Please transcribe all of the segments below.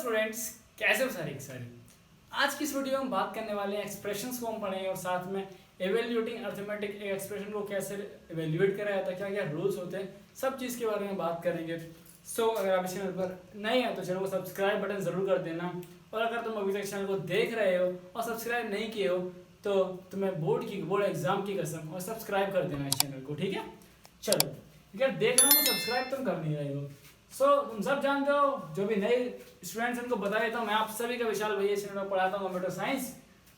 Students, कैसे हो सारे आज की इस वीडियो में हम बात करने वाले हैं एक्सप्रेशंस को हम पढ़ेंगे और साथ में एवेल्यूएटिंग अर्थमेटिक एक्सप्रेशन को कैसे एवेल्यूएट करा जाता है, क्या क्या रूल्स होते हैं, सब चीज़ के बारे में बात करेंगे। अगर आप इस चैनल पर नए हैं तो चैनल को सब्सक्राइब बटन ज़रूर कर देना, और अगर तुम अभी तक चैनल को देख रहे हो और सब्सक्राइब नहीं किए हो तो तुम्हें बोर्ड एग्जाम की कसम और सब्सक्राइब कर देना इस चैनल को, ठीक है। चलो, अगर देख रहे हो तो सब्सक्राइब तुम कर नहीं रहे हो। तुम सब जानते हो, जो भी नए स्टूडेंट्स उनको बता देता हूँ, मैं आप सभी का विशाल भैया चैनल में पढ़ाता हूँ कंप्यूटर साइंस।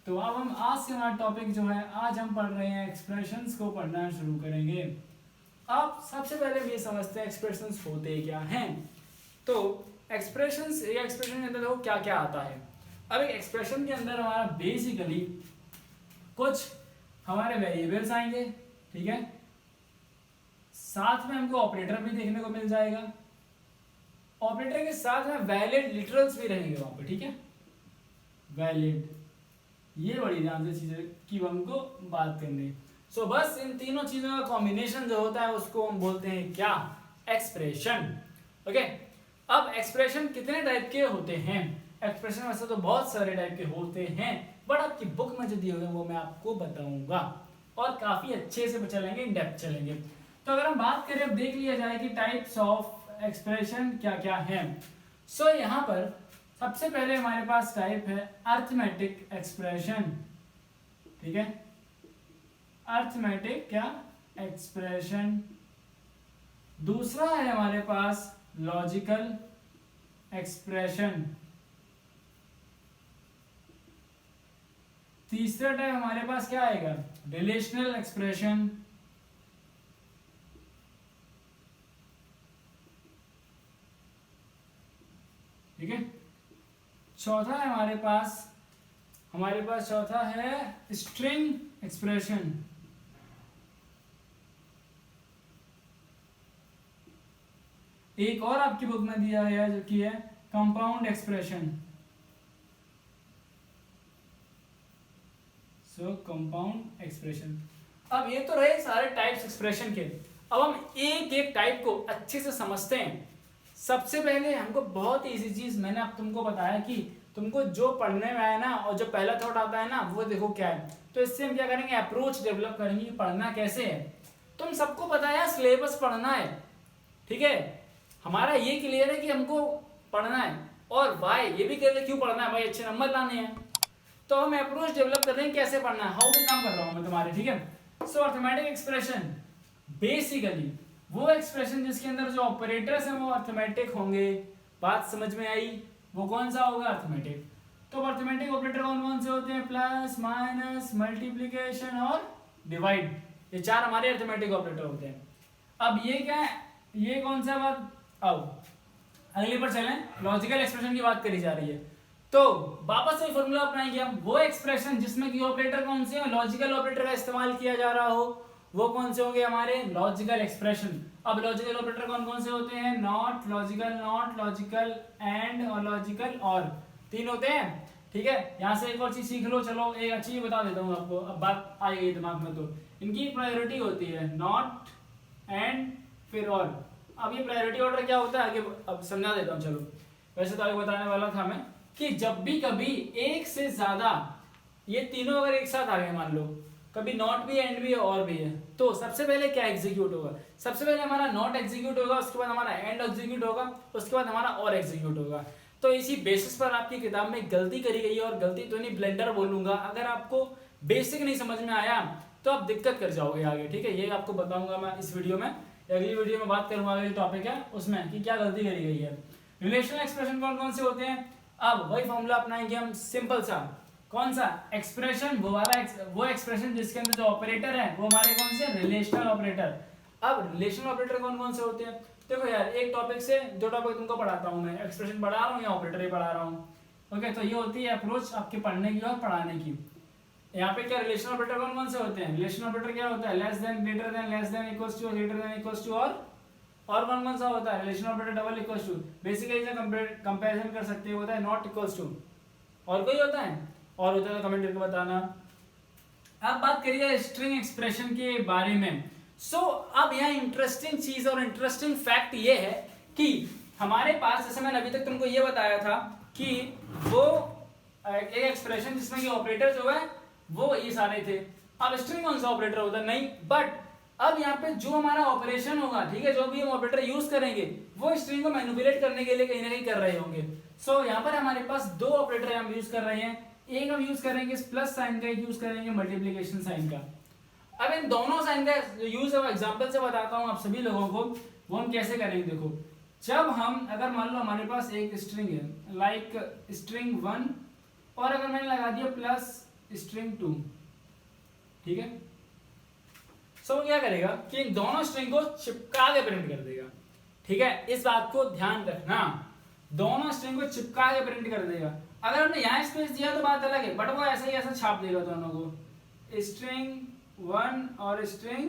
तो अब हम आज से हमारा टॉपिक जो है, आज हम पढ़ रहे हैं एक्सप्रेशंस को पढ़ना शुरू करेंगे। अब सबसे पहले ये समझते हैं एक्सप्रेशंस होते क्या हैं। तो एक्सप्रेशंस या एक्सप्रेशन के अंदर देखो क्या क्या आता है। अब एक एक्सप्रेशन के अंदर हमारा बेसिकली कुछ हमारे वेरिएबल्स आएंगे, ठीक है, साथ में हमको ऑपरेटर भी देखने को मिल जाएगा, ऑपरेटर के साथ में वैलिड लिटरल्स भी रहेंगे वहां पे, ठीक है, वैलिड। ये बड़ी ध्यान से चीजें की हमको बात करनी है। बस इन तीनों चीजों का कॉम्बिनेशन जो होता है उसको हम बोलते हैं क्या, एक्सप्रेशन। ओके, अब एक्सप्रेशन कितने टाइप के होते हैं? एक्सप्रेशन वैसे तो बहुत सारे टाइप के होते हैं, बट आपकी बुक में जो दिए हुए हैं वो मैं आपको बताऊंगा और काफी अच्छे से चलेंगे, इन डेप्थ चलेंगे। तो अगर हम बात करें, अब देख लिया जाए कि टाइप्स ऑफ एक्सप्रेशन क्या क्या है। यहाँ पर सबसे पहले हमारे पास टाइप है अर्थमेटिक एक्सप्रेशन, ठीक है, अर्थमेटिक क्या एक्सप्रेशन। दूसरा है हमारे पास लॉजिकल एक्सप्रेशन। तीसरा टाइप हमारे पास क्या आएगा, रिलेशनल एक्सप्रेशन। ठीक है, चौथा है हमारे पास चौथा है स्ट्रिंग एक्सप्रेशन। एक और आपकी बुक में दिया गया जो कि है कंपाउंड एक्सप्रेशन। Compound expression. अब ये तो रहे सारे टाइप्स एक्सप्रेशन के। अब हम एक एक टाइप को अच्छे से समझते हैं। सबसे पहले हमको बहुत इजी चीज मैंने अब तुमको बताया कि तुमको जो पढ़ने में आया ना और जो पहला थॉट आता है ना वो देखो क्या है। तो इससे हम क्या करेंगे, अप्रोच डेवलप करेंगे कि पढ़ना कैसे है। तुम सबको पता है सिलेबस पढ़ना है, ठीक है, हमारा ये क्लियर है कि हमको पढ़ना है, और वाई ये भी क्लियर है क्यों पढ़ना है, भाई अच्छे नंबर लाने हैं। तो हम अप्रोच डेवलप कर रहे हैं कैसे पढ़ना है, हाउ पे काम कर रहा हूँ मैं तुम्हारे, ठीक है। अर्थमेटिक एक्सप्रेशन बेसिकली वो एक्सप्रेशन जिसके अंदर जो ऑपरेटर्स हैं वो अर्थमेटिक होंगे। बात समझ में आई? वो कौन सा होगा, अर्थमेटिक। तो अर्थमेटिक ऑपरेटर कौन कौन से होते हैं, प्लस, माइनस, मल्टीप्लिकेशन और डिवाइड। ये चार हमारे अर्थमेटिक ऑपरेटर होते हैं। अब ये क्या है, ये कौन सा बात, आओ अगले पर चलें। लॉजिकल एक्सप्रेशन की बात करी जा रही है, तो वापस से फॉर्मूला अपनाएंगे हम। वो एक्सप्रेशन जिसमें कि ऑपरेटर कौन से हैं, लॉजिकल ऑपरेटर का इस्तेमाल किया जा रहा हो, वो कौन से होंगे हमारे, लॉजिकल एक्सप्रेशन। अब लॉजिकल ऑपरेटर कौन कौन से होते हैं, नॉट, लॉजिकल एंड और लॉजिकल और, तीन होते हैं, ठीक है। यहाँ से एक और चीज सीख लो। चलो एक अच्छी बता देता हूँ आपको, अब बात आएगी दिमाग में। तो इनकी प्रायोरिटी होती है नॉट एंड फिर और। अब ये प्रायोरिटी ऑर्डर क्या होता है आगे अब समझा देता हूँ। चलो, वैसे तो आगे बताने वाला था मैं कि जब भी कभी एक से ज्यादा ये तीनों अगर एक साथ आ गए, मान लो कभी नॉट भी एंड भी है और भी है, तो सबसे पहले क्या एग्जीक्यूट होगा, सबसे पहले हमारा नॉट एग्जीक्यूट होगा, उसके बाद हमारा एंड एग्जीक्यूट होगा, उसके बाद हमारा और एग्जीक्यूट होगा। तो इसी बेसिस पर आपकी किताब में गलती करी गई है, और गलती तो नहीं ब्लेंडर बोलूंगा। अगर आपको बेसिक नहीं समझ में आया तो आप दिक्कत कर जाओगे आगे, ठीक है। ये आपको बताऊंगा मैं इस वीडियो में, अगली वीडियो में बात करूंगा, अगली टॉपिक है उसमें कि क्या गलती करी गई है। रिलेशनल एक्सप्रेशन कौन कौन से होते हैं, अब वही फॉर्मूला अपनाएंगे हम, सिंपल सा। कौन सा एक्सप्रेशन, वो एक्सप्रेशन जिसके अंदर जो ऑपरेटर है वो हमारे कौन से, रिलेशनल ऑपरेटर। अब रिलेशनल ऑपरेटर कौन कौन से होते हैं, देखो यार, एक टॉपिक से दो टॉपिक तुमको पढ़ाता हूँ मैं, एक्सप्रेशन पढ़ा रहा हूँ या ऑपरेटर ही पढ़ा रहा हूँ। ओके, तो ये होती है अप्रोच आपके पढ़ने की और पढ़ाने की। यहाँ पे क्या रिलेशनल ऑपरेटर कौन कौन से होते हैं, रिलेशनल ऑपरेटर क्या होता है, less than, greater than, less than, equals to, greater than, equals to, और कौन कौन सा होता है, relational operator double equals to. Basically जो कंपैरिजन कर सकते हैं होता है नॉट इक्वल्स टू। और कोई होता है, और होता है तो कमेंट करके बताना। अब बात करिए स्ट्रिंग एक्सप्रेशन के बारे में। अब यहाँ इंटरेस्टिंग चीज और इंटरेस्टिंग फैक्ट ये है कि हमारे पास, जैसे मैंने अभी तक तुमको ये बताया था कि वो एक एक्सप्रेशन जिसमें कि ऑपरेटर जो है वो ये सारे थे। अब स्ट्रिंग कौन सा ऑपरेटर होता है? नहीं, बट अब यहाँ पे जो हमारा ऑपरेशन होगा, ठीक है, जो भी हम ऑपरेटर यूज करेंगे वो स्ट्रिंग को मैनिपुलेट करने के लिए कहीं ना कहीं कर रहे होंगे। सो यहाँ पर हमारे पास दो ऑपरेटर हम यूज कर रहे हैं, एक हम यूज करेंगे प्लस साइन का, एक यूज करेंगे मल्टीप्लीकेशन साइन का। अब इन दोनों साइन का यूज अब एग्जांपल से बताता हूँ आप सभी लोगों को, वो हम कैसे करेंगे। देखो, जब हम, अगर मान लो हमारे पास एक स्ट्रिंग है लाइक स्ट्रिंग 1 और अगर मैंने लगा दिया प्लस स्ट्रिंग 2, ठीक है, सो वो क्या करेगा कि इन दोनों स्ट्रिंग को चिपका के प्रिंट कर देगा। ठीक है, इस बात को ध्यान रखना, दोनों स्ट्रिंग को चिपका के प्रिंट कर देगा। अगर हमने यहाँ स्पेस दिया तो बात अलग है, बट वो ऐसा ही ऐसा छाप देगा दोनों को, स्ट्रिंग 1 और स्ट्रिंग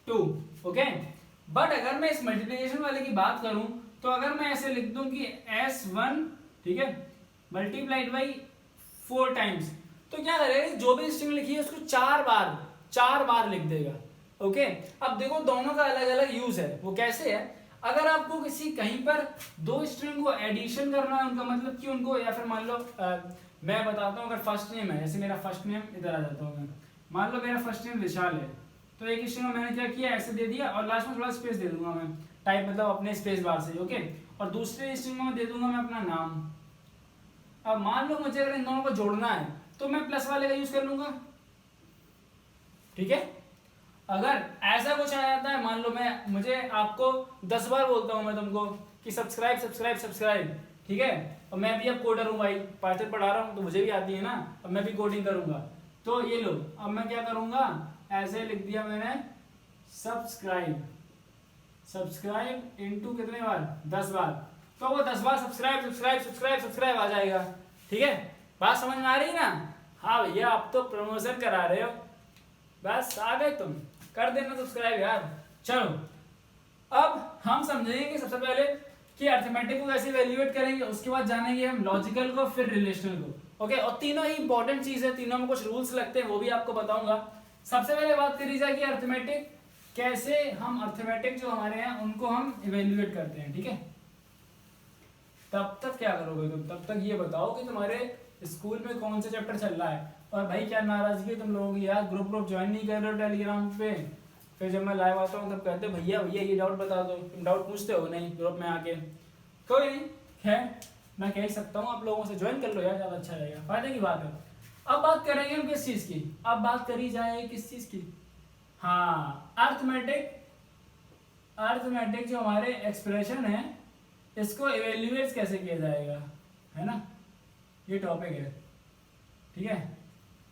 2। ओके, बट अगर मैं इस मल्टीप्लिकेशन वाले की बात करूं तो अगर मैं ऐसे लिख दूं कि S1, ठीक है, मल्टीप्लाइड बाई 4 टाइम्स, तो क्या करेगा, जो भी स्ट्रिंग लिखी है उसको 4 बार लिख देगा। ओके, अब देखो दोनों का अलग अलग यूज है। वो कैसे है, अगर आपको किसी कहीं पर दो स्ट्रिंग को एडिशन करना है, उनका मतलब कि उनको, या फिर मान लो मैं बताता हूँ, अगर फर्स्ट नेम है, जैसे मेरा फर्स्ट नेम, इधर आ जाता हूँ मैं, मान लो मेरा फर्स्ट नेम विशाल है, तो एक स्ट्रिंग में मैंने क्या किया, ऐसे दे दिया और लास्ट में थोड़ा स्पेस दे दूंगा मैं, टाइप मतलब अपने स्पेस बार से। ओके, और दूसरे स्ट्रिंग में दे दूंगा मैं अपना नाम। अब मान लो मुझे अगर इन दोनों को जोड़ना है तो मैं प्लस वाले का यूज कर लूंगा। ठीक है, अगर ऐसा कुछ आ जाता है, मान लो मुझे आपको 10 बार बोलता हूं मैं तुमको कि सब्सक्राइब सब्सक्राइब सब्सक्राइब, ठीक है, और मैं भी अब कोडर हूं भाई, पाइथन पढ़ा रहा हूं तो मुझे भी आती है ना, अब मैं भी कोडिंग करूंगा, तो ये लो, अब मैं क्या करूंगा, ऐसे लिख दिया मैंने सब्सक्राइब इनटू कितने बार, 10 बार, तो वो 10 बार सब्सक्राइब सब्सक्राइब सब्सक्राइब सब्सक्राइब आ जाएगा। ठीक है, बात समझ में आ रही ना? हाँ भैया, आप तो प्रमोशन करा रहे हो, बस आ गए तुम, कर देना सब्सक्राइब यार। चलो, अब हम समझेंगे कि सबसे पहले कि अरिथमेटिक को कैसे इवैल्यूएट करेंगे, उसके बाद जानेंगे हम लॉजिकल को, फिर रिलेशनल को। ओके, और तीनों ही इंपॉर्टेंट चीज है, तीनों में कुछ रूल्स लगते हैं, वो भी आपको बताऊंगा। सबसे पहले बात करी जाए कि अरिथमेटिक कैसे, हम अरिथमेटिक जो हमारे हैं उनको हम इवैल्यूएट करते हैं। ठीक है, तब तक क्या करोगे तुम, तब तक ये बताओ कि तुम्हारे स्कूल में कौन सा चैप्टर चल रहा है। और भाई क्या नाराजगी है तुम लोगों की यार, ग्रुप ज्वाइन नहीं कर रहे हो टेलीग्राम पे, फिर जब मैं लाइव आता हूँ तब कहते हो भैया ये डाउट बता दो, तुम डाउट पूछते हो नहीं ग्रुप में आके। कोई नहीं, खैर मैं कह सकता हूँ आप लोगों से ज्वाइन कर लो यार, ज़्यादा अच्छा रहेगा, फायदे की बात है। अब बात करेंगे हम किस चीज़ की, अब बात करी जाए किस चीज़ की, हाँ, अरिथमेटिक जो हमारे एक्सप्रेशन है इसको इवेल्युएट कैसे किया जाएगा, है ना, ये टॉपिक है। ठीक है,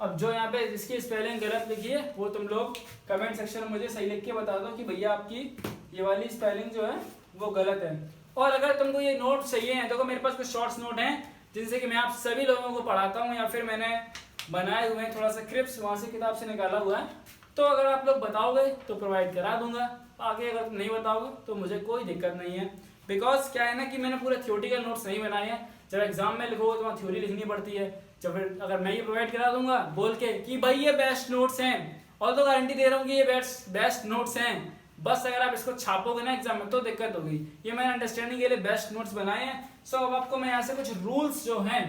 अब जो यहाँ पे इसकी स्पेलिंग गलत लिखी है वो तुम लोग कमेंट सेक्शन में मुझे सही लिख के बता दो कि भैया आपकी ये वाली स्पेलिंग जो है वो गलत है। और अगर तुमको ये नोट चाहिए हैं, देखो मेरे पास कुछ शॉर्ट्स नोट हैं जिनसे कि मैं आप सभी लोगों को पढ़ाता हूँ, या फिर मैंने बनाए हुए हैं थोड़ा सा क्रिप्स वहाँ से किताब से निकाला हुआ है, तो अगर आप लोग बताओगे तो प्रोवाइड करा दूंगा, आगे अगर नहीं बताओगे तो मुझे कोई दिक्कत नहीं है। बिकॉज क्या है ना कि मैंने पूरे थियोरिटिकल नोट्स नहीं बनाए हैं, जब एग्जाम में लिखोगे तो वहाँ थ्योरी लिखनी पड़ती है, जब फिर अगर मैं ये प्रोवाइड करा दूंगा बोल के कि भाई ये बेस्ट नोट्स हैं, और तो गारंटी दे रहा हूँ कि ये बेस्ट नोट्स हैं, बस अगर आप इसको छापोगे ना एग्जाम में तो दिक्कत होगी। ये मैंने अंडरस्टैंडिंग के लिए बेस्ट नोट्स बनाए हैं। सो अब आपको मैं यहाँ से कुछ रूल्स जो हैं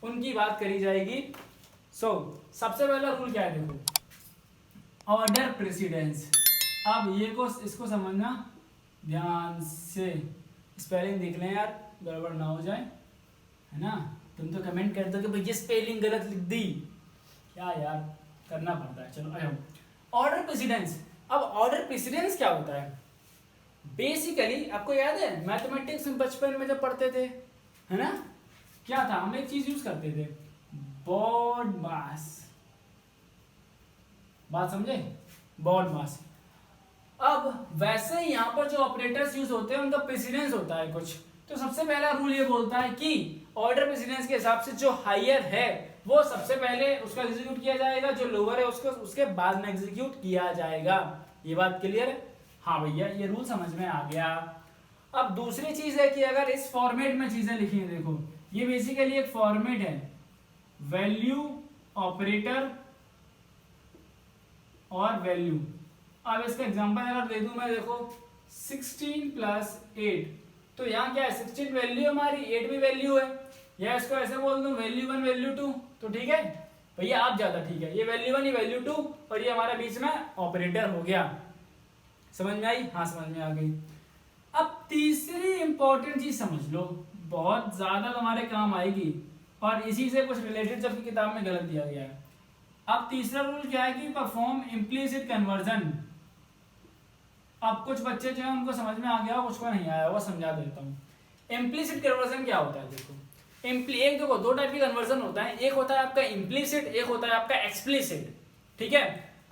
उनकी बात करी जाएगी। सो सबसे पहला रूल क्या है, देखो, ऑर्डर प्रेसिडेंस। अब ये को इसको समझना ध्यान से, स्पेलिंग देख लें यार, गड़बड़ ना हो जाए, है ना। तुम तो कमेंट कर दो कि भैया स्पेलिंग गलत लिख दी, क्या यार करना पड़ता है। चलो आया, ऑर्डर प्रेसिडेंस। अब ऑर्डर प्रेसिडेंस क्या होता है, बेसिकली आपको याद है मैथमेटिक्स में बचपन में जब पढ़ते थे, है ना, क्या था, हम एक चीज यूज करते थे, बॉड मास, बात समझे, बॉड मास। अब वैसे ही यहाँ पर जो ऑपरेटर्स यूज होते हैं उनका प्रेसिडेंस होता है कुछ। तो सबसे पहला रूल ये बोलता है कि ऑर्डर प्रेसिडेंस के हिसाब से जो हायर है वो सबसे पहले उसका एग्जीक्यूट किया जाएगा, जो लोअर है उसको उसके बाद में एग्जीक्यूट किया जाएगा। ये बात क्लियर है? हाँ भैया, ये रूल समझ में आ गया। अब दूसरी चीज है कि अगर इस फॉर्मेट में चीजें लिखी हैं, देखो ये बेसिकली एक फॉर्मेट है, वैल्यू, ऑपरेटर और वैल्यू। अब इसका एग्जांपल अगर दे दूं मैं, देखो 16 + 8, तो यहाँ क्या है 16 वैल्यू हमारी, 8 भी वैल्यू है, या इसको ऐसे बोल दूं वैल्यू 1 वैल्यू 2, तो ठीक है भैया आप ज्यादा ठीक है, ये वैल्यू 1 ये वैल्यू 2 और ये हमारे बीच में ऑपरेटर हो गया। समझ में आई? हाँ समझ में आ गई। अब तीसरी इंपॉर्टेंट चीज समझ लो, बहुत ज्यादा तुम्हारे काम आएगी और इसी से कुछ रिलेटेड जबकि किताब में गलत दिया गया है। अब तीसरा रूल क्या है कि परफॉर्म इम्प्लीसिट कन्वर्जन। अब कुछ बच्चे जो है उनको समझ में आ गया, कुछ को नहीं आया, वो समझा देता हूँ। इम्प्लीसिट कन्वर्जन क्या होता है? देखो एक देखो दो टाइप की कन्वर्जन होता है, एक होता है आपका इम्प्लीसिट, एक होता है आपका एक्सप्लिसिट। ठीक है,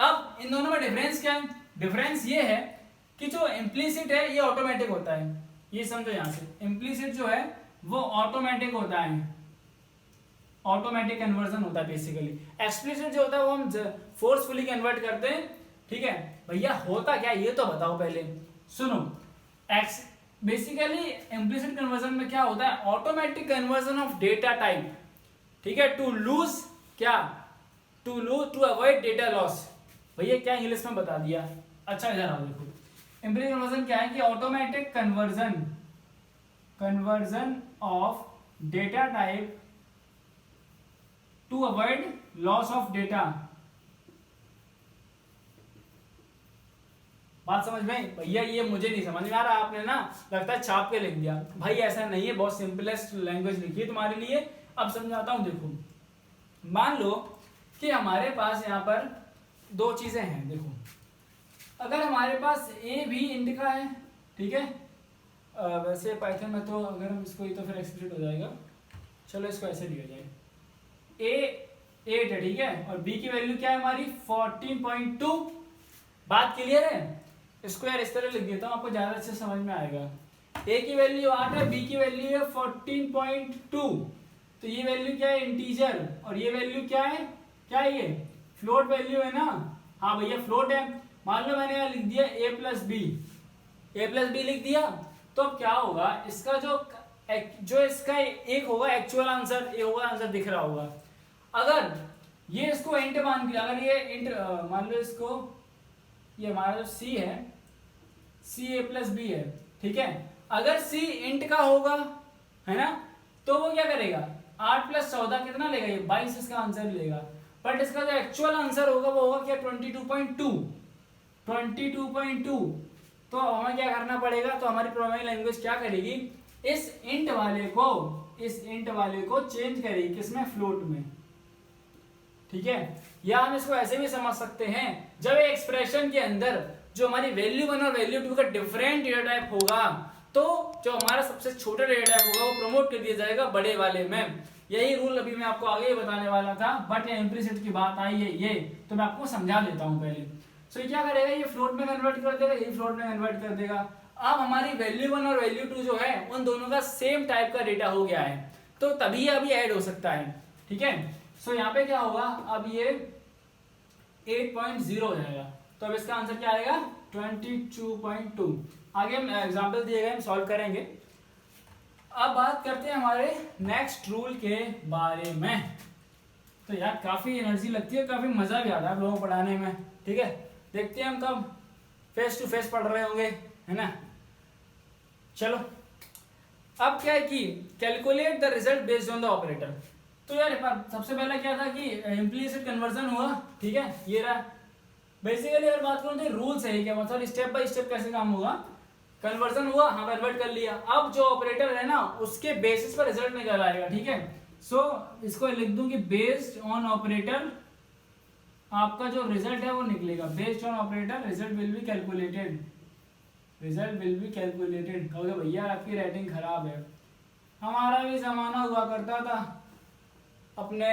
अब इन दोनों में डिफरेंस क्या है? डिफरेंस ये है कि जो इम्प्लीसिट है ये ऑटोमेटिक होता है, ये समझो यहाँ से, इम्प्लीसिट जो है वो ऑटोमेटिक होता है, ऑटोमेटिक कन्वर्जन होता है बेसिकली। एक्सप्लिसिट जो होता है वो हम फोर्सफुली कन्वर्ट करते हैं। ठीक है भैया, होता क्या ये तो बताओ पहले। सुनो, बेसिकली इम्प्लिसिट कन्वर्जन में क्या होता है? Automatic conversion of data type. ठीक है, टू लूज क्या, टू अवॉइड डेटा लॉस। भैया क्या इंग्लिश में बता दिया। अच्छा इधर आओ देखो, इम्प्लिसिट कन्वर्जन क्या है कि automatic conversion of data type two avoid loss of data. बात समझ में? भैया ये मुझे नहीं समझ में आ रहा, आपने ना लगता है छाप के लिख दिया। भाई ऐसा नहीं है, बहुत सिंपलेस्ट लैंग्वेज लिखी है तुम्हारे लिए। अब समझाता हूं, देखो मान लो कि हमारे पास यहाँ पर दो चीजें हैं। देखो अगर हमारे पास ए भी इंट का है, ठीक है, वैसे पाइथन में तो अगर हम इसको तो फिर एक्सप्लिसिट हो जाएगा, चलो इसको ऐसे लिया जाए, ए 8 है, ठीक है, और बी की वैल्यू क्या है हमारी 14.2। बात क्लियर है? इसको यार इस तरह लिख देता हूँ, आपको ज्यादा अच्छे समझ में आएगा। ए की वैल्यू 8 है, बी की वैल्यू है 14.2, तो ये वैल्यू क्या है? इंटीजर, और ये वैल्यू क्या है? क्या है ये? फ्लोट वैल्यू है ना। हाँ भैया फ्लोट है। मान लो मैंने यहाँ लिख दिया a प्लस बी लिख दिया, तो अब क्या होगा? इसका जो इसका एक होगा एक्चुअल आंसर, ये होगा आंसर दिख रहा होगा। अगर ये इसको इंट मान के, अगर ये इंट मान लो इसको, ये हमारा जो c है, c a प्लस बी है, ठीक है, अगर c इंट का होगा, है ना, तो वो क्या करेगा? 8 प्लस 14 कितना लेगा? ये 22 इसका आंसर लेगा। बट इसका जो एक्चुअल आंसर होगा वो होगा क्या? 22.2। तो हमें क्या करना पड़ेगा? तो हमारी प्रोग्रामिंग लैंग्वेज क्या करेगी? इस इंट वाले को चेंज करेगी, किसमें? फ्लोट में। ठीक है, या हम इसको ऐसे भी समझ सकते हैं, जब एक्सप्रेशन के अंदर जो हमारी वैल्यू 1 और वैल्यू 2 का डिफरेंट डेटा टाइप होगा, तो जो हमारा सबसे छोटा डेटा टाइप होगा वो प्रमोट कर दिया जाएगा बड़े वाले में। यही रूल अभी मैं आपको आगे बताने वाला था, बट ये इम्प्लिसिट की बात आई है ये, तो मैं आपको समझा देता हूँ पहले। सो ये क्या करेगा? ये फ्लोट में कन्वर्ट कर देगा, ये फ्लोट में कन्वर्ट कर देगा। अब हमारी वैल्यू 1 और वैल्यू 2 जो है उन दोनों का सेम टाइप का डेटा हो गया है, तो तभी अभी ऐड हो सकता है। ठीक है, सो यहाँ पे क्या होगा? अब ये 8.0 हो जाएगा, तो अब इसका आंसर क्या आएगा? 22.2। आगे हम एग्जाम्पल दिए गए, हम सॉल्व करेंगे। अब बात करते हैं हमारे नेक्स्ट रूल के बारे में। तो यार काफी एनर्जी लगती है, काफी मजा भी आता है आप लोगों को पढ़ाने में। ठीक है, देखते हैं हम कब फेस टू फेस पढ़ रहे होंगे, है ना। चलो अब क्या है कि calculate the result based on the operator. तो यार सबसे पहला क्या था कि इम्प्लिसिट कन्वर्जन हुआ, ठीक है, ये रहा। बेसिकली अगर बात करूं तो रूल्स है क्या, मतलब स्टेप बाय स्टेप कैसे काम होगा। कन्वर्जन हुआ, हाँ कन्वर्ट कर लिया, अब जो ऑपरेटर है ना उसके बेसिस पर रिजल्ट निकल आएगा। ठीक है, सो इसको लिख दूं कि बेस्ड ऑन ऑपरेटर आपका जो रिजल्ट है वो निकलेगा। Based on operator result will be calculated, कहोगे भैया आपकी राइटिंग खराब है। हमारा भी जमाना हुआ करता था, अपने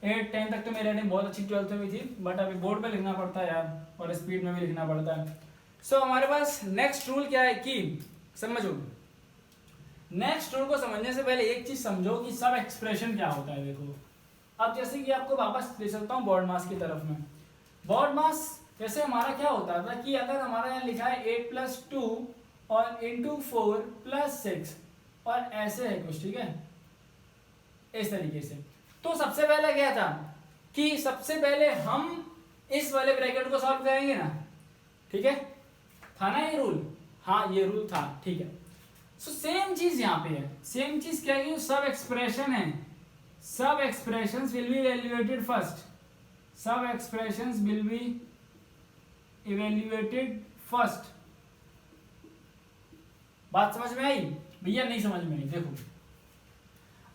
8-10 तक तो मेरी राइटिंग बहुत अच्छी, 12th में भी थी, बट अभी बोर्ड पे लिखना पड़ता है यार, और स्पीड में भी लिखना पड़ता है। सो हमारे पास नेक्स्ट रूल क्या है कि समझो, नेक्स्ट रूल को समझने से पहले एक चीज समझो कि सब एक्सप्रेशन क्या होता है। देखो अब जैसे कि आपको वापस ले सकता हूँ बॉड मास की तरफ में। बॉड मास जैसे हमारा क्या होता था कि अगर हमारा यहाँ लिखा है 8 + 2 और इंटू 4 + 6 और ऐसे है कुछ, ठीक है, इस तरीके से। तो सबसे पहले क्या था कि सबसे पहले हम इस वाले ब्रैकेट को सॉल्व करेंगे ना, ठीक है, था ना ये रूल, हाँ ये रूल था, ठीक है। सो सेम चीज यहाँ पे है, सेम चीज क्या है, सब एक्सप्रेशन है, subexpressions will be evaluated first, subexpressions will be evaluated first. बात समझ में आई भैया? नहीं समझ में आई? देखो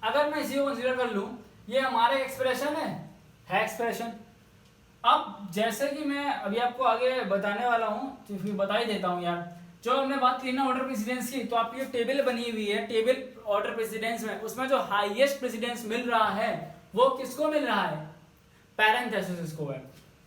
अगर मैं इसी को कंसीडर कर लूं, ये हमारा एक्सप्रेशन है एक्सप्रेशन। अब जैसे कि मैं अभी आपको आगे बताने वाला हूं, तो फिर बता ही देता हूं यार। जो हमने बात की ना ऑर्डर प्रेसिडेंस की, तो आपकी टेबल बनी हुई है, टेबल ऑर्डर प्रेसिडेंस में, उसमें जो हाईएस्ट प्रेसिडेंस मिल रहा है वो किसको मिल रहा है? पैरेंथेसिस को है।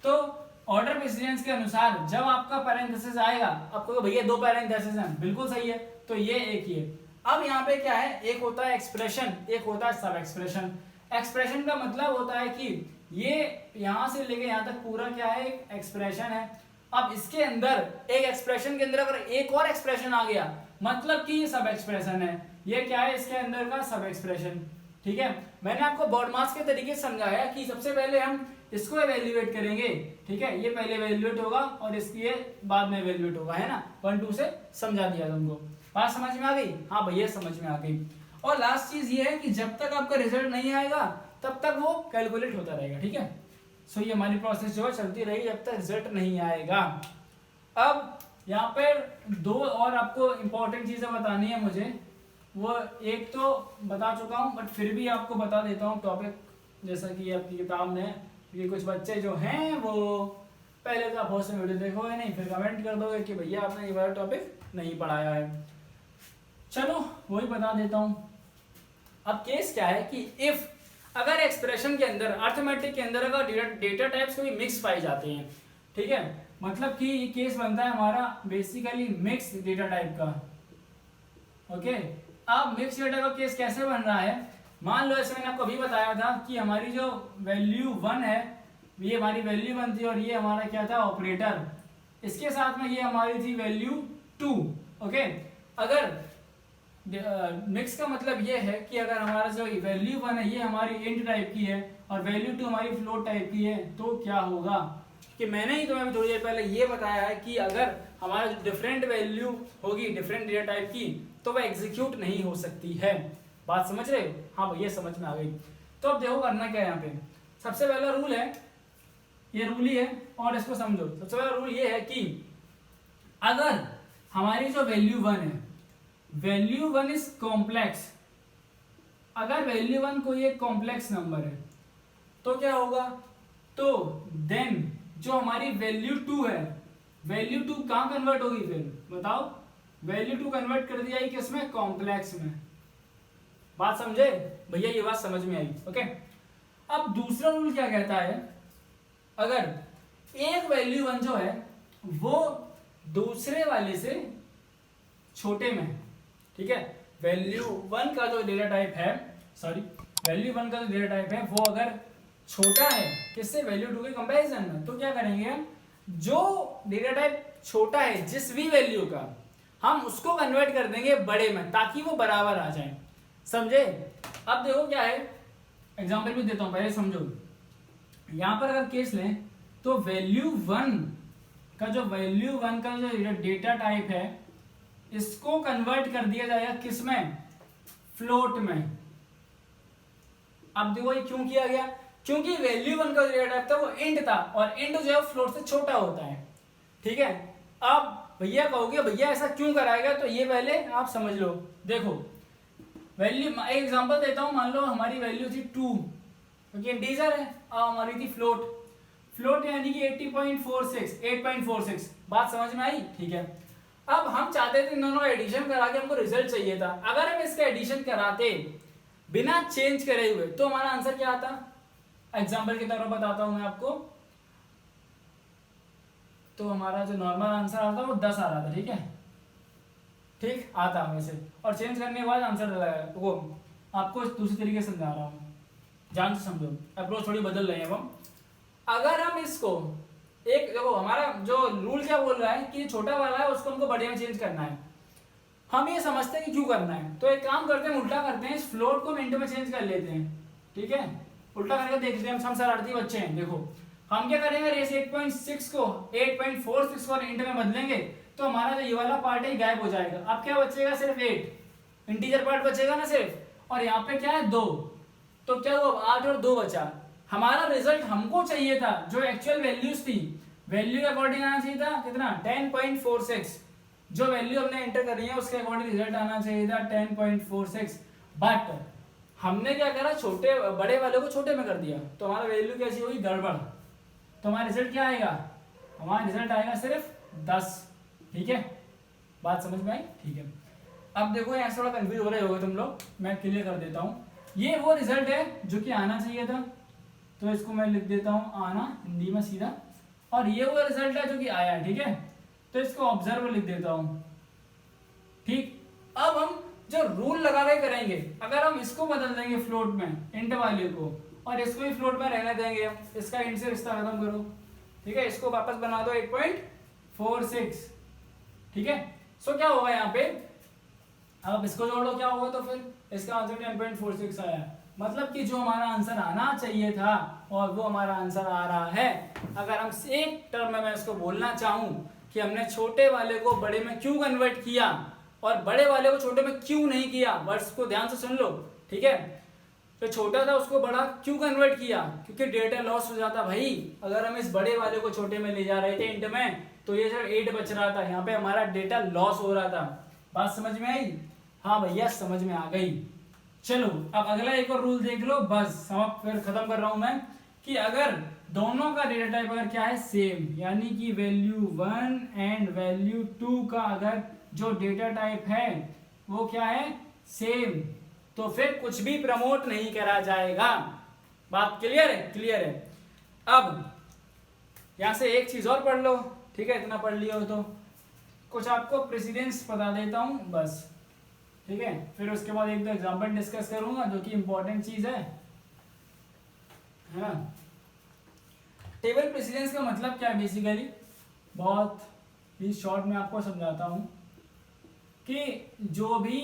तो ऑर्डर प्रेसिडेंस के अनुसार जब आपका पैरेंथेसिस आएगा, आपको भैया दो पैरेंथेसिस हैं, बिल्कुल सही है, तो ये एक ये। अब यहाँ पे क्या है, एक होता है एक्सप्रेशन, एक होता है सब एक्सप्रेशन। एक्सप्रेशन का मतलब होता है कि ये यहाँ से लेके यहाँ तक पूरा क्या है, एक एक्सप्रेशन है। अब इसके अंदर एक एक्सप्रेशन के अंदर अगर एक और एक्सप्रेशन आ गया, मतलब कि ये सब एक्सप्रेशन है। ये क्या है, इसके अंदर का सब एक्सप्रेशन। ठीक है, मैंने आपको बॉड मास के तरीके से समझाया कि सबसे पहले हम इसको एवेल्युएट करेंगे। ठीक है, ये पहले एवेल्युएट होगा और इसकी ये बाद में एवेल्युएट होगा, है ना। 1 2 से समझा दिया तुमको, बात समझ में आ गई? हाँ भैया समझ में आ गई। और लास्ट चीज ये है कि जब तक आपका रिजल्ट नहीं आएगा तब तक वो कैलकुलेट होता रहेगा। ठीक है, सो ये हमारी प्रोसेस जो है चलती रहेगी जब तक रिजल्ट नहीं आएगा। अब यहाँ पर दो और आपको इंपॉर्टेंट चीजें बतानी है मुझे, वो एक तो बता चुका हूँ बट फिर भी आपको बता देता हूँ टॉपिक, जैसा कि आपकी किताब में, क्योंकि कुछ बच्चे जो हैं वो पहले तो आप बहुत से वीडियो देखोगे नहीं, फिर कमेंट कर दोगे कि भैया आपने ये वाला टॉपिक नहीं पढ़ाया है। चलो वही बता देता हूँ। अब केस क्या है कि इफ अगर एक्सप्रेशन के अंदर, अर्थमेटिक के अंदर अगर डेटा टाइप्स कोई मिक्स पाए जाते हैं, ठीक है, मतलब कि ये केस बनता है हमारा बेसिकली मिक्स डेटा टाइप का। ओके, अब मिक्स डेटा का केस कैसे बन रहा है, मान लो ऐसे मैंने आपको अभी बताया था कि हमारी जो वैल्यू 1 है, ये हमारी वैल्यू 1 थी और ये हमारा क्या था, ऑपरेटर। इसके साथ में ये हमारी थी वैल्यू 2। ओके, अगर मिक्स का मतलब ये है कि अगर हमारा जो वैल्यू 1 है ये हमारी इंट टाइप की है और वैल्यू 2 हमारी फ्लोट टाइप की है, तो क्या होगा कि मैंने ही तुम्हें थोड़ी देर पहले ये बताया है कि अगर हमारा डिफरेंट वैल्यू होगी डिफरेंट डेटा टाइप की, तो वह एग्जीक्यूट नहीं हो सकती है। बात समझ रहे हो? हाँ भैया समझ में आ गई। तो अब देखो करना क्या है यहाँ पे। सबसे पहला रूल है, ये रूल ही है और इसको समझो। सबसे पहला रूल ये है कि अगर हमारी जो वैल्यू 1 है, वैल्यू 1 इज कॉम्प्लेक्स, अगर वैल्यू 1 कोई एक कॉम्प्लेक्स नंबर है तो क्या होगा, तो देन जो हमारी वैल्यू 2 है, वैल्यू 2 कहां कन्वर्ट होगी, फिर बताओ। वैल्यू 2 कन्वर्ट कर दिया किसमें, कॉम्प्लेक्स में। बात समझे भैया? ये बात समझ में आई? ओके, अब दूसरा रूल क्या कहता है, अगर एक वैल्यू 1 जो है वो दूसरे वाले से छोटे में, ठीक है, वैल्यू 1 का जो डेटा टाइप है, सॉरी वैल्यू 1 का जो डेटा टाइप है वो अगर छोटा है किससे, वैल्यू 2 के कंपैरिजन में, तो क्या करेंगे हम, जो डेटा टाइप छोटा है जिस भी वैल्यू का, हम उसको कन्वर्ट कर देंगे बड़े में ताकि वो बराबर आ जाए। समझे? अब देखो क्या है, एग्जांपल भी देता हूं, पहले समझो। यहां पर अगर केस लें तो वैल्यू 1 का जो डेटा टाइप है इसको कन्वर्ट कर दिया जाएगा किसमें, फ्लोट में। अब देखो ये क्यों किया गया, क्योंकि वैल्यू 1 का जो डेटा टाइप था वो इंट था और इंट जो है फ्लोट से छोटा होता है। ठीक है, अब भैया कहोगे भैया ऐसा क्यों कराएगा, तो ये पहले आप समझ लो। देखो वैल्यू, एक एग्जांपल देता हूं, मान लो हमारी वैल्यू थी 2, क्योंकि इंटीजर है, और हमारी थी फ्लोट यानी कि 8.46। बात समझ में आई? ठीक है, अब हम चाहते थे इन दोनों का एडिशन करा के हमको रिजल्ट चाहिए था। अगर हम इसका एडिशन कराते बिना चेंज करे हुए तो हमारा आंसर क्या आता, एग्जांपल की तरह बताता हूं मैं आपको, तो हमारा जो नॉर्मल आंसर आता वो 10 आ रहा था। ठीक है, ठीक आता वैसे, और चेंज करने के बाद आंसर लगाया। वो आपको दूसरी तरीके से समझा रहा हूँ, ध्यान से समझो, अप्रोच थोड़ी बदल रहे हैं हम। अगर हम इसको एक, देखो हमारा जो रूल क्या बोल रहा है कि छोटा वाला है उसको हमको बड़े में चेंज करना है। हम ये समझते हैं कि क्यों करना है, तो एक काम करते हैं, उल्टा करते हैं, इस फ्लोट को मिनट में चेंज कर लेते हैं। ठीक है, उल्टा करके देखते हैं, हम शरारती बच्चे हैं। देखो हम क्या करेंगे, रेस 8.6 को 8.46 और इंट में बदलेंगे तो हमारा जो ये वाला पार्ट है गायब हो जाएगा। अब क्या बचेगा, सिर्फ 8। इंटीजर पार्ट बचेगा ना सिर्फ, और यहाँ पे क्या है 2, तो क्या हुआ 8 और 2 बचा। हमारा रिजल्ट हमको चाहिए था जो एक्चुअल वैल्यूज थी, वैल्यू के अकॉर्डिंग आना चाहिए था कितना 10.46, जो वैल्यू हमने एंटर करी है उसके अकॉर्डिंग रिजल्ट आना चाहिए था 10.46, बट हमने क्या करा छोटे बड़े वाले को छोटे में कर दिया, तो हमारा वैल्यू कैसी हुई गड़बड़, तो हमारा रिजल्ट क्या आएगा, हमारा रिजल्ट आएगा सिर्फ 10। ठीक है, बात समझ में आई? ठीक है, अब देखो यहाँ से थोड़ा कंफ्यूज हो रहे होगे तुम लोग, मैं क्लियर कर देता हूँ। ये वो रिजल्ट है जो कि आना चाहिए था, तो इसको मैं लिख देता हूँ आना हिंदी में सीधा, और ये वो रिजल्ट है जो कि आया। ठीक है, तो इसको ऑब्जर्व लिख देता हूँ। ठीक, अब हम जो रूल लगा के करेंगे, अगर हम इसको बदल देंगे फ्लोट में इंट वाले को, और इसको भी फ्लोट में रहने देंगे हम, इसका इंट से रिश्ता खत्म करो। ठीक है, इसको वापस बना दो 8.46। ठीक है, सो क्या होगा यहाँ पे, अब इसको जोड़ लो क्या होगा, तो फिर इसका आंसर 10.46 आया, मतलब कि जो हमारा आंसर आना चाहिए था और वो हमारा आंसर आ रहा है। अगर हम एक टर्म में मैं इसको बोलना चाहूँ कि हमने छोटे वाले को बड़े में क्यों कन्वर्ट किया और बड़े वाले को छोटे में क्यों नहीं किया, वर्ड्स को ध्यान से सुन लो। ठीक है, तो छोटा था उसको बड़ा क्यों कन्वर्ट किया, क्योंकि डेटा लॉस हो जाता भाई। अगर हम इस बड़े वाले को छोटे में ले जा रहे थे इंट में, तो ये जो 8 बच रहा था, यहाँ पे हमारा डेटा लॉस हो रहा था। बात समझ में आई? हाँ भैया समझ में आ गई। चलो अब अगला एक और रूल देख लो, बस समाप्त, फिर खत्म कर रहा हूं मैं, कि अगर दोनों का डेटा टाइप अगर क्या है सेम, यानी कि वैल्यू 1 एंड वैल्यू 2 का अगर जो डेटा टाइप है वो क्या है सेम, तो फिर कुछ भी प्रमोट नहीं करा जाएगा। बात क्लियर है? क्लियर है। अब यहां से एक चीज और पढ़ लो। ठीक है, इतना पढ़ लिया हो तो कुछ आपको प्रेसिडेंस बता देता हूं बस। ठीक है, फिर उसके बाद एक दो एग्जांपल डिस्कस करूंगा जो कि इंपॉर्टेंट चीज है ना। टेबल प्रेसिडेंस का मतलब क्या है बेसिकली, बहुत ही शॉर्ट में आपको समझाता हूं कि जो भी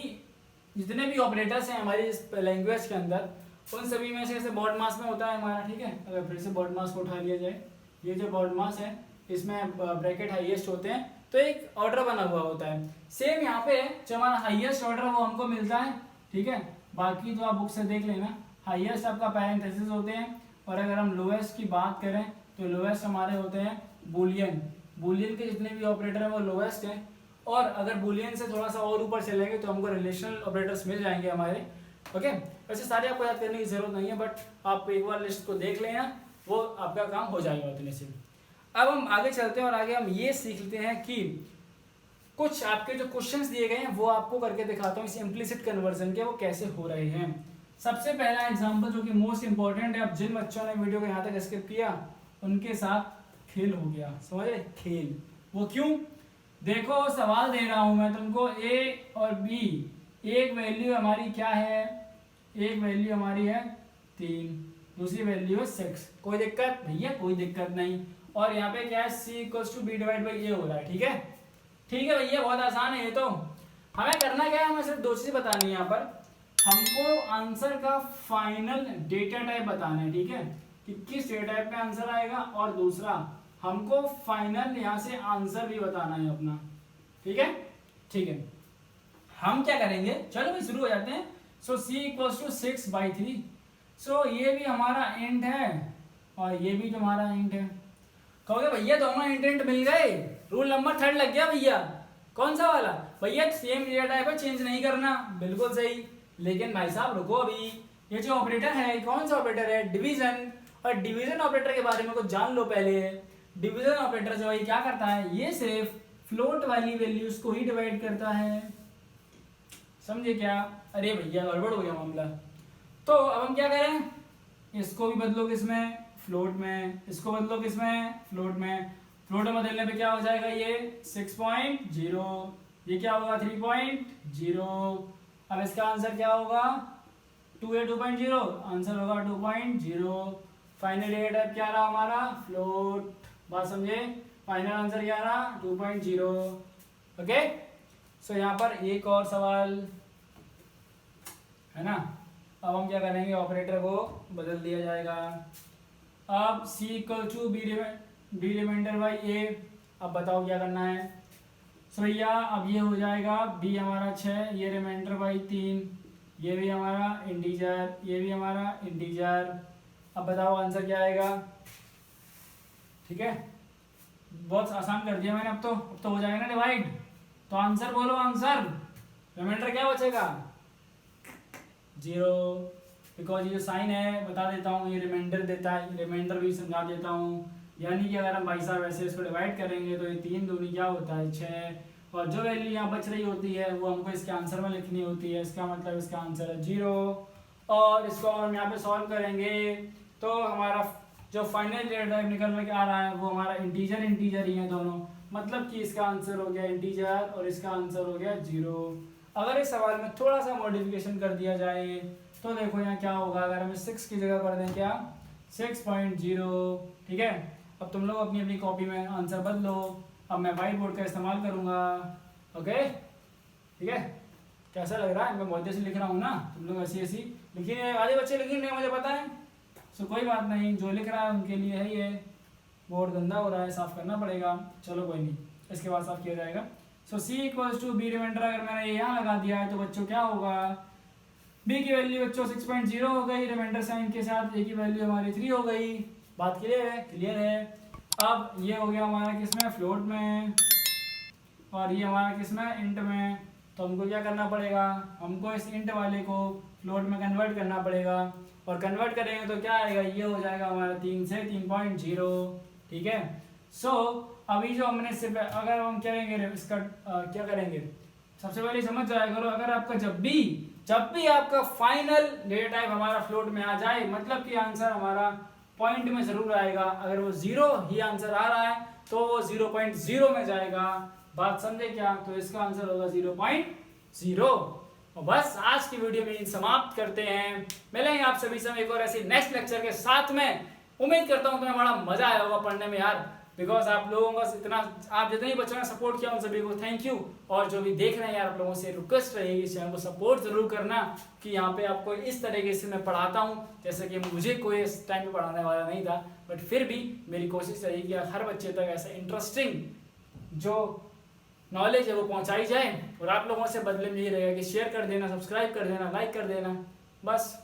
जितने भी ऑपरेटर्स हैं हमारी इस लैंग्वेज के अंदर, उन सभी में से जैसे बॉड मास में होता है हमारा। ठीक है, अगर फिर से बॉड मास को उठा लिया जाए, ये जो बॉड मास है इसमें ब्रैकेट हाईएस्ट होते हैं, तो एक ऑर्डर बना हुआ होता है। सेम यहाँ पे जो हमारा हाईएस्ट ऑर्डर वो हमको मिलता है। ठीक है, बाकी तो आप बुक से देख लेना, हाईएस्ट आपका पैरेंथेसिस होते हैं, और अगर हम लोएस्ट की बात करें तो लोएस्ट हमारे होते हैं बूलियन। बूलियन के जितने भी ऑपरेटर हैं वो लोएस्ट हैं, और अगर बूलियन से थोड़ा सा और ऊपर चलेंगे तो हमको रिलेशनल ऑपरेटर्स मिल जाएंगे हमारे। ओके, वैसे सारे आपको याद करने की जरूरत नहीं है, बट आप एक बार लिस्ट को देख लेना, वो आपका काम हो जाएगा उतने से। अब हम आगे चलते हैं और आगे हम ये सीखते हैं कि कुछ आपके जो क्वेश्चंस दिए गए हैं वो आपको करके दिखाता हूँ इस इम्प्लिसिट कन्वर्जन के, वो कैसे हो रहे हैं। सबसे पहला एग्जांपल जो कि मोस्ट इंपॉर्टेंट है, अब जिन बच्चों ने वीडियो को यहाँ तक स्किप किया उनके साथ खेल हो गया, समझ रहे? खेल, वो क्यों? देखो सवाल दे रहा हूं मैं तुमको, ए और बी, एक वैल्यू हमारी क्या है, एक वैल्यू हमारी है 3, दूसरी वैल्यू है 6। कोई दिक्कत भैया? कोई दिक्कत नहीं। और यहाँ पे क्या है, c equals to B divide by A हो रहा है। ठीक है, ठीक है भैया, बहुत आसान है ये तो। हमें करना क्या है, हमें सिर्फ दो चीजें बतानी है यहाँ पर। हमको आंसर का फाइनल डेटा टाइप बताना है। ठीक है, कि किस डेटा टाइप में आंसर आएगा, और दूसरा हमको फाइनल यहाँ से आंसर भी बताना है अपना। ठीक है, ठीक है, हम क्या करेंगे, चलो भाई शुरू हो जाते हैं। सो c इक्वल्स टू 6/3। सो ये भी हमारा इंट है और ये भी तुम्हारा इंट है। कहोगे भैया दोनों इंट मिल गए, रूल नंबर 3 लग गया भैया। कौन सा वाला भैया? सेम डेटा टाइप है, चेंज नहीं करना। बिल्कुल सही, लेकिन भाई साहब रुको, अभी ये जो ऑपरेटर है कौन सा ऑपरेटर है? डिवीजन। और डिवीजन ऑपरेटर के बारे में कुछ जान लो पहले। डिवीजन ऑपरेटर जो है क्या करता है, ये सिर्फ फ्लोट वाली वैल्यूज को ही डिवाइड करता है। समझे क्या? अरे भैया गड़बड़ हो गया मामला। तो अब हम क्या करें, इसको भी बदलो किसमें, फ्लोट में, इसको बदलो किसमें, फ्लोट में। फ्लोट में बदलने पे क्या हो जाएगा, ये 6.0, ये क्या होगा 3.0। अब इसका आंसर क्या होगा, 2 या 2.0, आंसर होगा 2.0। फाइनल डेटा टाइप क्या रहा हमारा, फ्लोट। बात समझे? फाइनल आंसर क्या रहा, 2.0। ओके, सो यहाँ पर एक और सवाल है ना। अब हम क्या करेंगे, ऑपरेटर को बदल दिया जाएगा। अब c equal to B remainder by A. अब बताओ क्या करना है। सो भैया अब ये हो जाएगा b हमारा 6, ये रिमाइंडर बाई 3, ये भी हमारा इंटीजर, ये भी हमारा इंटीजर। अब बताओ आंसर क्या आएगा। ठीक है, बहुत आसान कर दिया मैंने। अब तो हो जाएगा ना डिवाइड। तो आंसर बोलो, आंसर रिमाइंडर क्या बचेगा 0, बिकॉज ये जो साइन है बता देता हूँ, ये रिमाइंडर देता है, रिमाइंडर भी समझा देता हूँ। यानी कि अगर हम भाई साहब ऐसे इसको डिवाइड करेंगे तो ये 3 दूनी क्या होता है 6, और जो वैल्यू यहाँ बच रही होती है वो हमको इसके आंसर में लिखनी होती है। इसका मतलब इसका आंसर है 0। और इसको हम यहाँ पे सॉल्व करेंगे तो हमारा जो फाइनल डेटा टाइप निकल के आ रहा है वो हमारा इंटीजर इंटीजर ही है दोनों, मतलब कि इसका आंसर हो गया इंटीजर और इसका आंसर हो गया 0। अगर इस सवाल में थोड़ा सा मॉडिफिकेशन कर दिया जाए तो देखो यहाँ क्या होगा, अगर हम 6 की जगह कर दें क्या 6.0। ठीक है, अब तुम लोग अपनी अपनी कॉपी में आंसर बदलो। अब मैं वाइट बोर्ड का इस्तेमाल करूँगा। ओके, ठीक है, कैसा लग रहा है? मैं बहुत से लिख रहा हूँ ना, तुम लोग ऐसी ऐसी लिखिए। आधे बच्चे लिखिए नहीं, मुझे पता है। सो कोई बात नहीं, जो लिख रहा है उनके लिए है ये। बोर्ड गंदा हो रहा है, साफ़ करना पड़ेगा। चलो कोई नहीं, इसके बाद साफ़ किया जाएगा। सो c = b रिमाइंडर अगर मैंने ये यहाँ लगा दिया है तो बच्चों क्या होगा, b की वैल्यू बच्चों 6.0 हो गई, रिमाइंडर साइन के साथ a की वैल्यू हमारी 3 हो गई। बात क्लियर है? क्लियर है। अब ये हो गया हमारा किसमें, फ्लोट में, और ये हमारा किसमें, इंट में। तो हमको क्या करना पड़ेगा, हमको इस इंट वाले को फ्लोट में कन्वर्ट करना पड़ेगा, और कन्वर्ट करेंगे तो क्या आएगा, ये हो जाएगा हमारा 3 से 3.0। ठीक है, सो अभी जो हमने सिर्फ अगर हम करेंगे इसका क्या करेंगे, सबसे पहले समझ जाया करो, अगर आपका जब भी आपका फाइनल डेटा टाइप हमारा फ्लोट में आ जाए, मतलब कि आंसर हमारा पॉइंट में जरूर आएगा। अगर वो 0 ही आंसर आ रहा है तो वो 0.0 में जाएगा। बात समझे क्या? तो इसका आंसर होगा 0.0। और बस आज की वीडियो में समाप्त करते हैं। मिलेंगे आप सभी से एक और ऐसी नेक्स्ट लेक्चर के साथ में। उम्मीद करता हूँ तुम्हें बड़ा मजा आया होगा पढ़ने में यार, बिकॉज आप लोगों का इतना, आप जितने ही बच्चों ने सपोर्ट किया उन सभी को थैंक यू। और जो भी देख रहे हैं यार, आप लोगों से रिक्वेस्ट रहेगी इस चैनल को सपोर्ट जरूर करना, कि यहाँ पे आपको इस तरीके से मैं पढ़ाता हूँ। जैसे कि मुझे कोई इस टाइम पे पढ़ाने वाला नहीं था, बट फिर भी मेरी कोशिश रहेगी कि हर बच्चे तक ऐसा इंटरेस्टिंग जो नॉलेज है वो पहुँचाई जाए। और आप लोगों से बदले में ये रहेगा कि शेयर कर देना, सब्सक्राइब कर देना, लाइक कर देना। बस